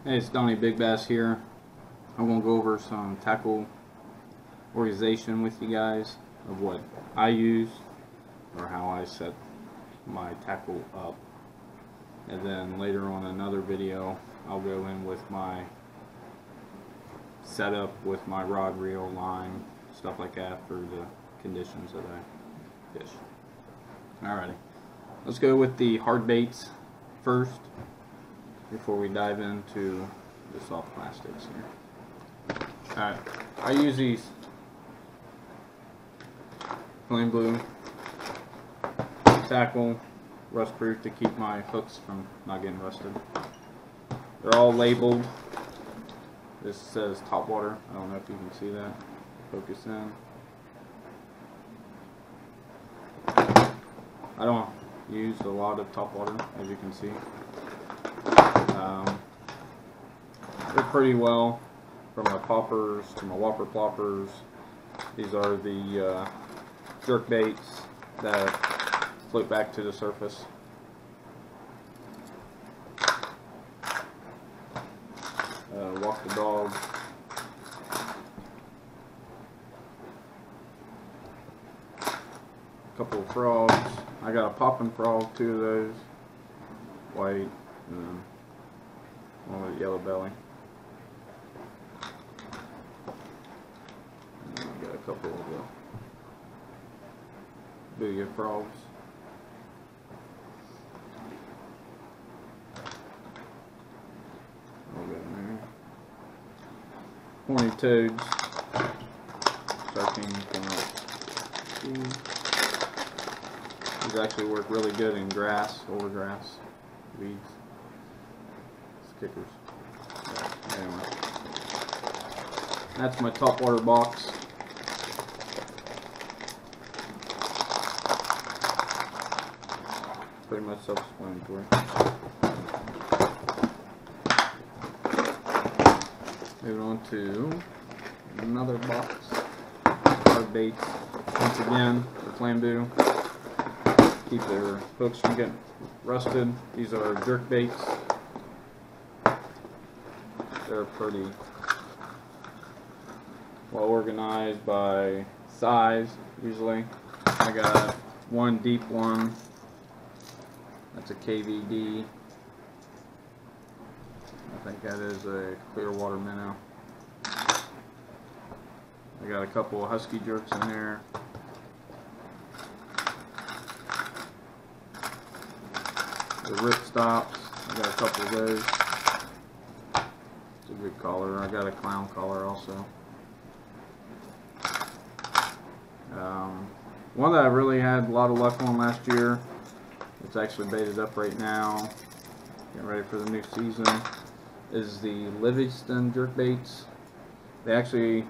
Hey, it's Donnie Big Bass here. I'm going to go over some tackle organization with you guys of what I use or how I set my tackle up. And then later on in another video, I'll go in with my setup with my rod, reel, line, stuff like that for the conditions that I fish. Alrighty, let's go with the hard baits first before we dive into the soft plastics here. Alright, I use these plain blue tackle, rust proof, to keep my hooks from not getting rusted. They're all labeled. This says top water. I don't know if you can see that. Focus in. I don't use a lot of top water, as you can see. They're pretty well from my poppers to my whopper ploppers. These are the jerk baits that float back to the surface. Walk the dog. A couple of frogs. I got a popping frog, 2 of those. White and then one with yellow belly. And I got a couple of boogie frogs. Horny toads. Starting to come up. These actually work really good in grass, over grass, weeds. Kickers. Anyway, that's my top water box. Pretty much self-explanatory. Moving on to another box. Hard baits. Once again, the flambeau. Keep their hooks from getting rusted. These are jerk baits. They're pretty well organized by size, usually. I got one deep one. That's a KVD. I think that is a clear water minnow. I got a couple of husky jerks in there. The rip stops. I got a couple of those. It's a good collar. I got a clown collar also. One that I really had a lot of luck on last year. It's actually baited up right now. Getting ready for the new season. Is the Livingston jerk baits. They actually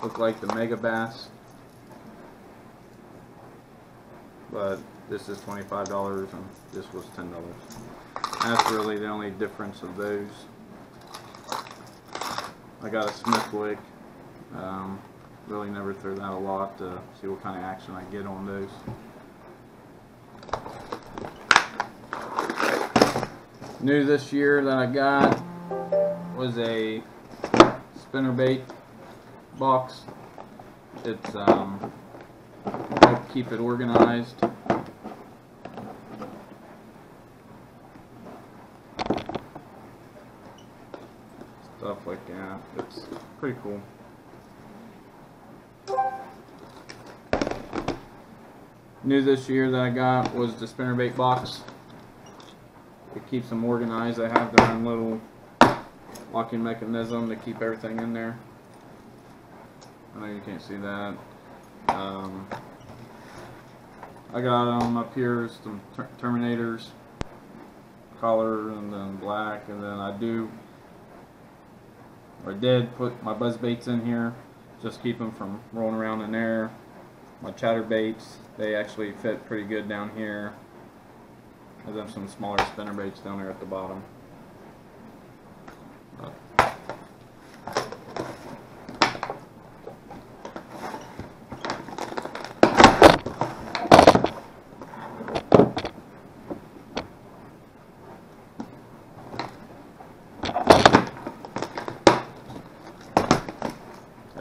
look like the Mega Bass, but this is $25 and this was $10. That's really the only difference of those. I got a Smithwick. Really never throw that a lot to see what kind of action I get on those. New this year that I got was a spinnerbait box. It's help keep it organized. Stuff like that. It's pretty cool. New this year that I got was the spinnerbait box. It keeps them organized. They have their own little locking mechanism to keep everything in there. I know you can't see that. I got them up here, some Terminators, collar, and then black, and then I did put my buzz baits in here, just keep them from rolling around in there. My chatter baits, they actually fit pretty good down here. And then some smaller spinner baits down there at the bottom.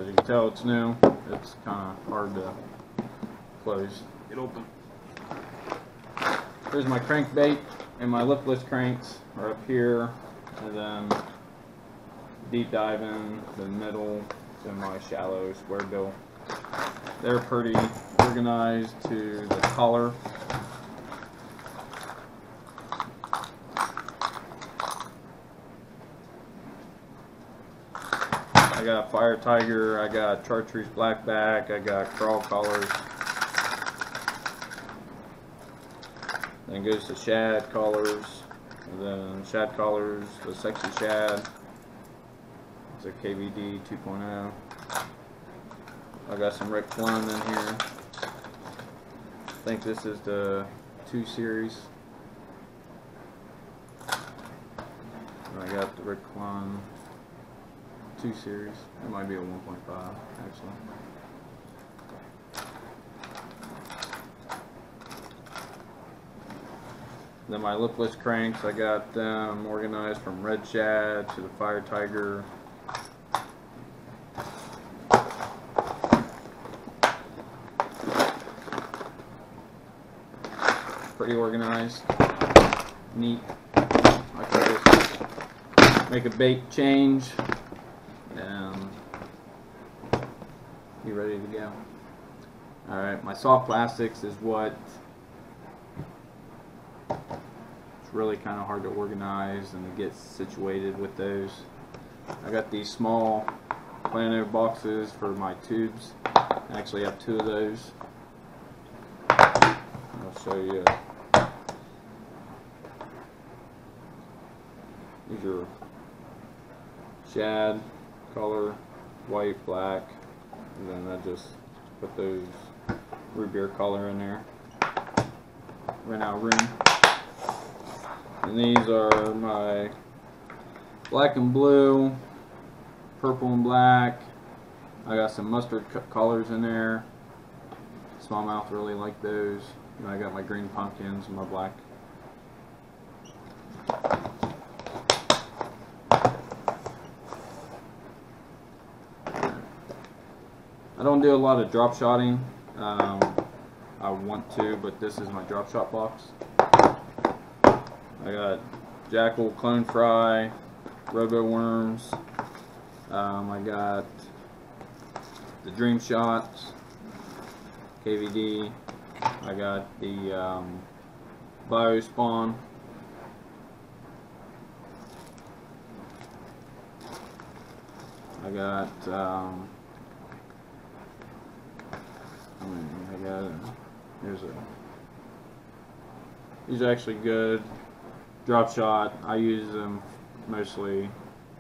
As you can tell, it's new. It's kind of hard to close. Get open. Here's my crankbait, and my lipless cranks are up here, and then deep diving the middle to my shallow square bill. They're pretty organized to the collar. I got Fire Tiger, I got Chartreuse Blackback, I got crawl collars. Then goes to shad collars, and then shad collars, the Sexy Shad. It's a KVD 2.0. I got some Rick Clunn in here. I think this is the 2 series. And I got the Rick Clunn 2 series. It might be a 1.5 actually. Then my lipless cranks, I got them organized from Red Shad to the Fire Tiger. Pretty organized, neat. I can just make a bait change and be ready to go. Alright, my soft plastics is what it's really kind of hard to organize and to get situated with those. I got these small plano boxes for my tubes. I actually have 2 of those. I'll show you. These are shad color, white, black, and then I just put those root beer color in there. Ran out of room. And these are my black and blue, purple and black. I got some mustard colors in there. Smallmouth really like those. And I got my green pumpkins and my black. I don't do a lot of drop shotting. I want to, but this is my drop shot box. I got Jackal, Clone Fry, Robo Worms. I got the Dream Shots, KVD. I got the Bio Spawn. I got these are actually good drop shot. I use them mostly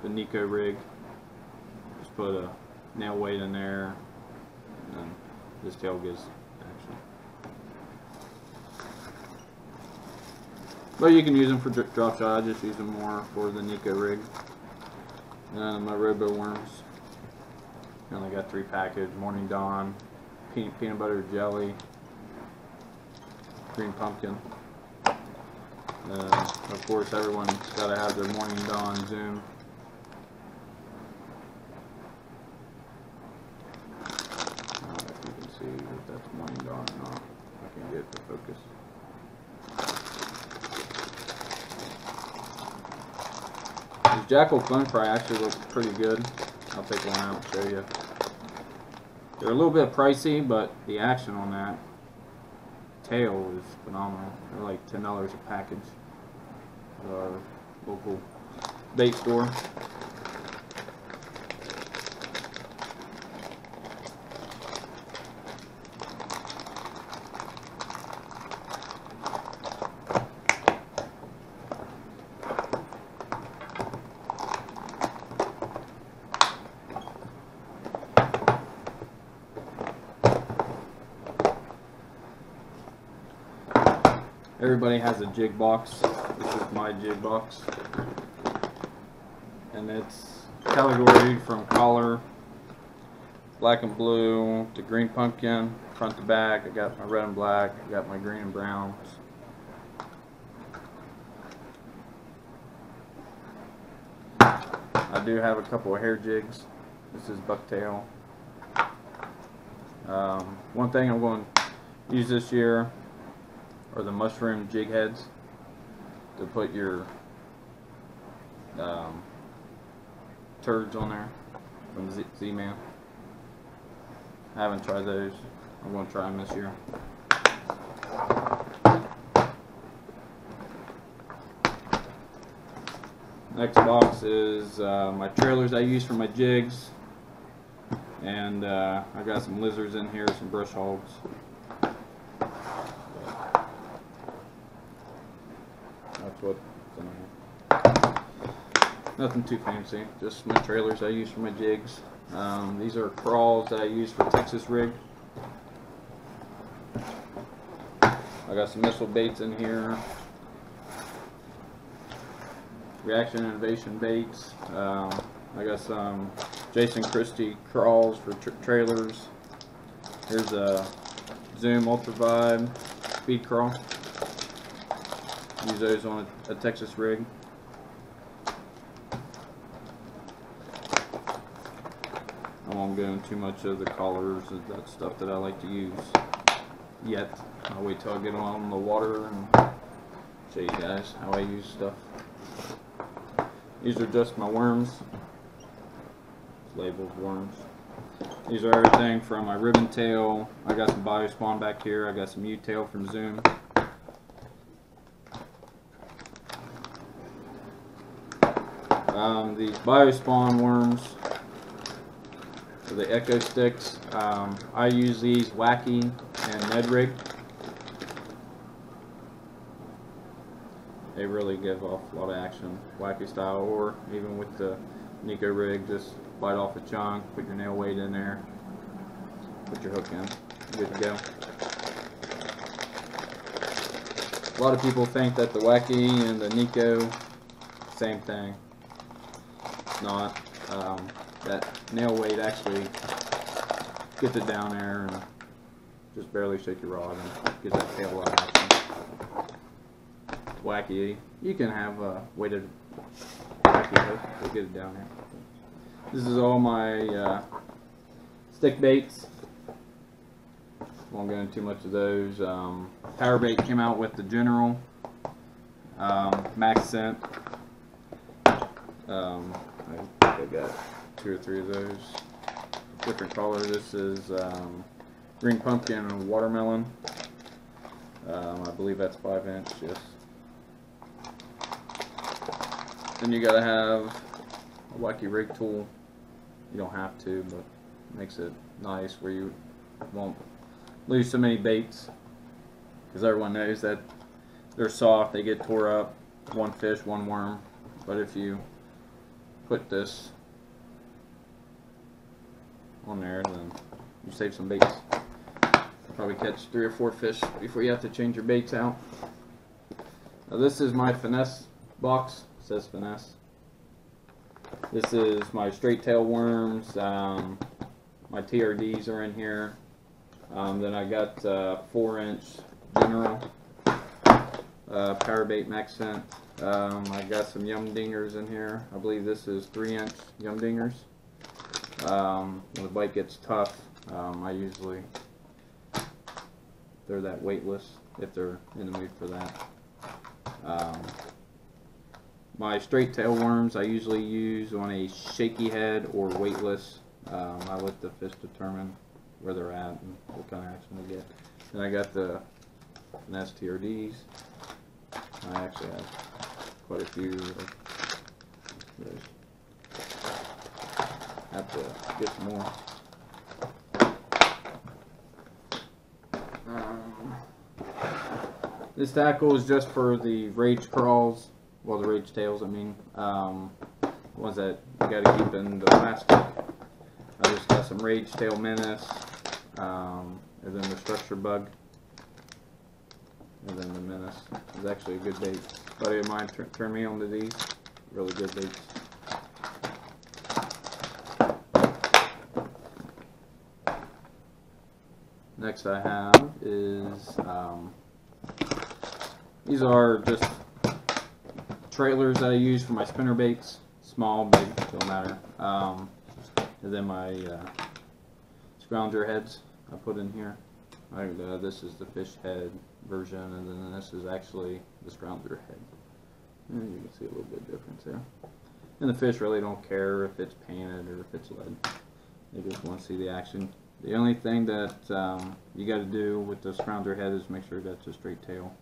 the Nico rig. Just put a nail weight in there, and then this tail gives action. But you can use them for drop shot. I just use them more for the Nico rig. And my Robo Worms. I only got 3 packages: Morning Dawn, peanut butter jelly, green pumpkin. Of course, everyone's got to have their Morning Dawn Zoom. I don't know if you can see if that's Morning Dawn or not. I can get it to focus. These Jackal Clone Fry actually look pretty good. I'll take one out and show you. They're a little bit pricey, but the action on that tail is phenomenal. They're like $10 a package at our local bait store. Everybody has a jig box. This is my jig box. And it's categorized from collar, black and blue, to green pumpkin, front to back. I got my red and black, I got my green and browns. I do have a couple of hair jigs. This is bucktail. One thing I'm going to use this year are the mushroom jig heads to put your turds on there from Z-Man. I haven't tried those. I'm going to try them this year. Next box is my trailers I use for my jigs, and I got some lizards in here, some brush hogs. That's what's in here. Nothing too fancy, just my trailers I use for my jigs. These are crawls that I use for Texas rig. I got some missile baits in here. Reaction innovation baits. I got some Jason Christie crawls for trailers. Here's a Zoom Ultra Vibe speed crawl. Use those on a Texas rig. I won't go into too much of the colors and that stuff that I like to use yet. I'll wait till I get on the water and show you guys how I use stuff. These are just my worms. It's labeled worms. These are everything from my ribbon tail. I got some biospawn back here. I got some U-tail from Zoom. These biospawn worms are the Echo sticks. I use these Wacky and Medrig. They really give off a lot of action, Wacky style, or even with the Nico rig, just bite off a chunk, put your nail weight in there, put your hook in, good to go. A lot of people think that the Wacky and the Nico, same thing. It's not. That nail weight actually gets it down there and just barely shake your rod and gives that tail a lot of action. Wacky, you can have a weighted Wacky hook to get it down there. This is all my stick baits. Won't go into too much of those. Power bait came out with the General Max Scent. I got 2 or 3 of those. Different color. This is green pumpkin and watermelon. I believe that's 5-inch. Yes. Then you gotta have a Wacky rig tool. You don't have to, but it makes it nice where you won't lose so many baits. Because everyone knows that they're soft, they get tore up. One fish, one worm. But if you put this on there, then you save some baits. Probably catch 3 or 4 fish before you have to change your baits out. Now this is my finesse box. It says finesse. This is my straight tail worms. My TRDs are in here. Then I got 4-inch General Power Bait Max Scent. I got some Yum Dingers in here. I believe this is 3-inch Yum Dingers. When the bite gets tough, I usually, they're that weightless if they're in the mood for that. My straight tail worms I usually use on a shaky head or weightless. I let the fish determine where they're at and what kind of action they get. Then I got the finesse TRDs. I actually have quite a few of those. Have to get some more. This tackle is just for the rage crawls, well, the rage tails, I mean, ones that you got to keep in the plastic. I just got some rage tail menace, and then the structure bug, and then the menace. It's actually a good bait. A buddy of mine turned me onto these. Really good baits. Next I have is, these are just trailers that I use for my spinner baits. Small, big, don't matter. And then my scrounger heads. I put in here. This is the fish head version, and then this is actually the scrounger head. And you can see a little bit of difference there. And the fish really don't care if it's painted or if it's lead. They just want to see the action. The only thing that you got to do with the scrounger head is make sure that's a straight tail.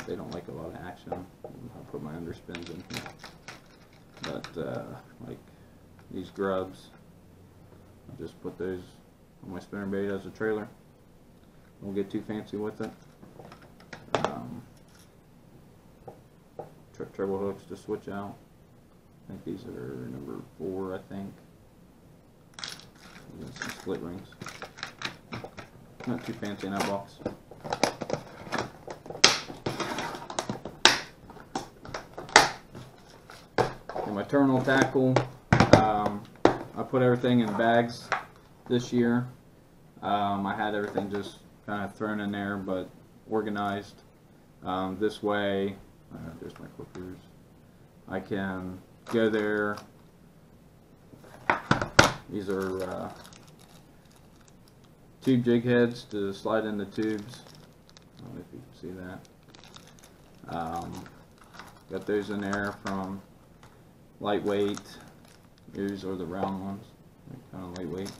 They don't like a lot of action. I'll put my underspins in here. But like these grubs, I'll just put those on my spinnerbait as a trailer. Don't get too fancy with it. Treble hooks to switch out. I think these are number 4, I think. And some split rings. Not too fancy in that box. And my terminal tackle, I put everything in bags this year. I had everything just kind of thrown in there, but organized. This way, there's my clippers. I can go there. These are tube jig heads to slide in the tubes. I don't know if you can see that. Got those in there from lightweight. These are the round ones, kind of lightweight.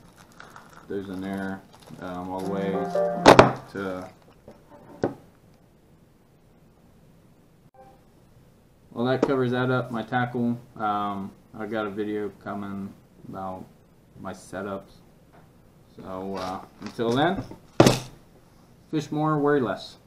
Those in there all the way to. Well, that covers that up. My tackle. I got a video coming about my setups. So until then, fish more, worry less.